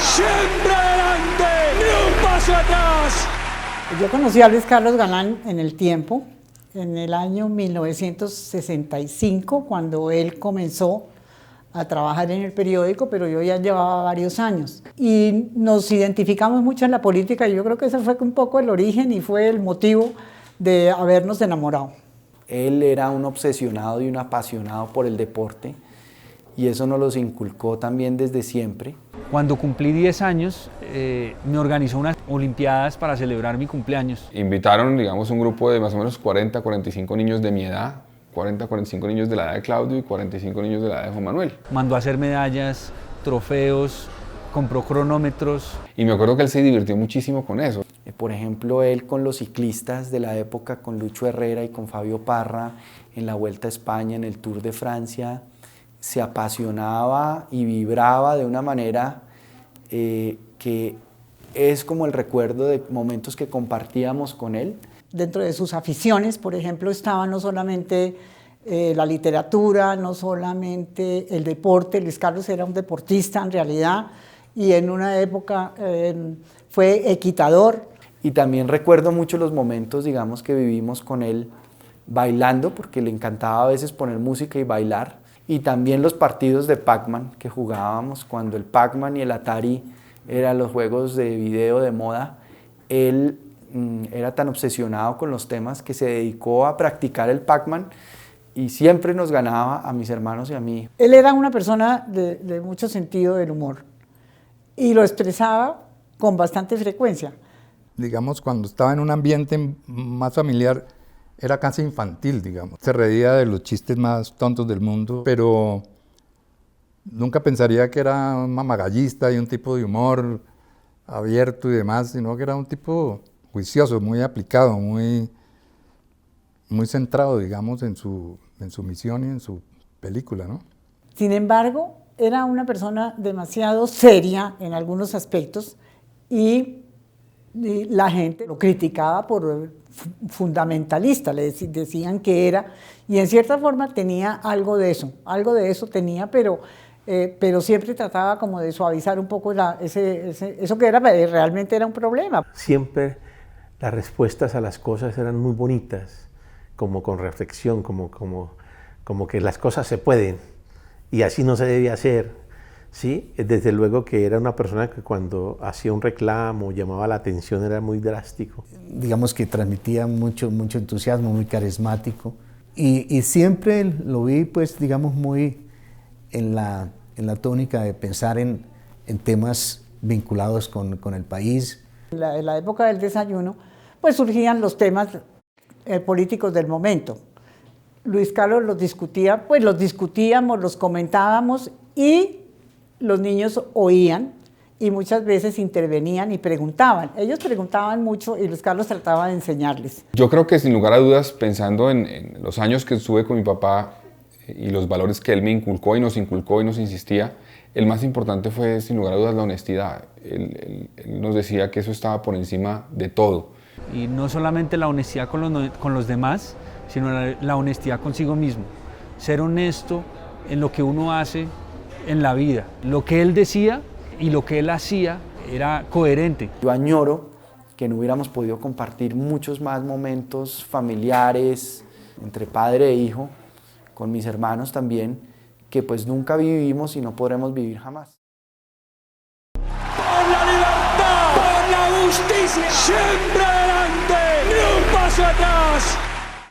Siempre adelante, ni un paso atrás. Yo conocí a Luis Carlos Galán en el tiempo, en el año 1965, cuando él comenzó a trabajar en el periódico, pero yo ya llevaba varios años. Y nos identificamos mucho en la política y yo creo que ese fue un poco el origen y fue el motivo de habernos enamorado. Él era un obsesionado y un apasionado por el deporte y eso nos los inculcó también desde siempre. Cuando cumplí 10 años, me organizó unas olimpiadas para celebrar mi cumpleaños. Invitaron, digamos, un grupo de más o menos 40, 45 niños de mi edad, 40, 45 niños de la edad de Claudio y 45 niños de la edad de Juan Manuel. Mandó a hacer medallas, trofeos, compró cronómetros. Y me acuerdo que él se divirtió muchísimo con eso. Por ejemplo, él con los ciclistas de la época, con Lucho Herrera y con Fabio Parra, en la Vuelta a España, en el Tour de Francia, se apasionaba y vibraba de una manera que es como el recuerdo de momentos que compartíamos con él. Dentro de sus aficiones, por ejemplo, estaba no solamente la literatura, no solamente el deporte. Luis Carlos era un deportista en realidad y en una época fue equitador. Y también recuerdo mucho los momentos, digamos, que vivimos con él bailando, porque le encantaba a veces poner música y bailar. Y también los partidos de Pac-Man que jugábamos, cuando el Pac-Man y el Atari eran los juegos de video de moda. Él era tan obsesionado con los temas que se dedicó a practicar el Pac-Man y siempre nos ganaba a mis hermanos y a mí. Él era una persona de mucho sentido del humor y lo expresaba con bastante frecuencia. Digamos, cuando estaba en un ambiente más familiar, era casi infantil, digamos. Se reía de los chistes más tontos del mundo, pero nunca pensaría que era un mamagallista y un tipo de humor abierto y demás, sino que era un tipo juicioso, muy aplicado, muy centrado, digamos, en su misión y en su película, ¿no? Sin embargo, era una persona demasiado seria en algunos aspectos y la gente lo criticaba por fundamentalista, le decían que era, y en cierta forma tenía algo de eso tenía, pero siempre trataba como de suavizar un poco eso que realmente era un problema. Siempre las respuestas a las cosas eran muy bonitas, como con reflexión, como que las cosas se pueden y así no se debe hacer. Sí, desde luego que era una persona que cuando hacía un reclamo, llamaba la atención, era muy drástico. Digamos que transmitía mucho entusiasmo, muy carismático. Y siempre lo vi, pues, digamos, muy en la tónica de pensar en temas vinculados con el país. En la época del desayuno, pues surgían los temas políticos del momento. Luis Carlos los discutía, pues los discutíamos, los comentábamos y los niños oían y muchas veces intervenían y preguntaban. Ellos preguntaban mucho y Luis Carlos trataba de enseñarles. Yo creo que sin lugar a dudas, pensando en los años que estuve con mi papá y los valores que él me inculcó y nos insistía, el más importante fue sin lugar a dudas la honestidad. Él nos decía que eso estaba por encima de todo. Y no solamente la honestidad con los demás, sino la honestidad consigo mismo. Ser honesto en lo que uno hace en la vida. Lo que él decía y lo que él hacía era coherente. Yo añoro que no hubiéramos podido compartir muchos más momentos familiares entre padre e hijo, con mis hermanos también, que pues nunca vivimos y no podremos vivir jamás. Por la libertad, por la justicia, siempre adelante, ni un paso atrás.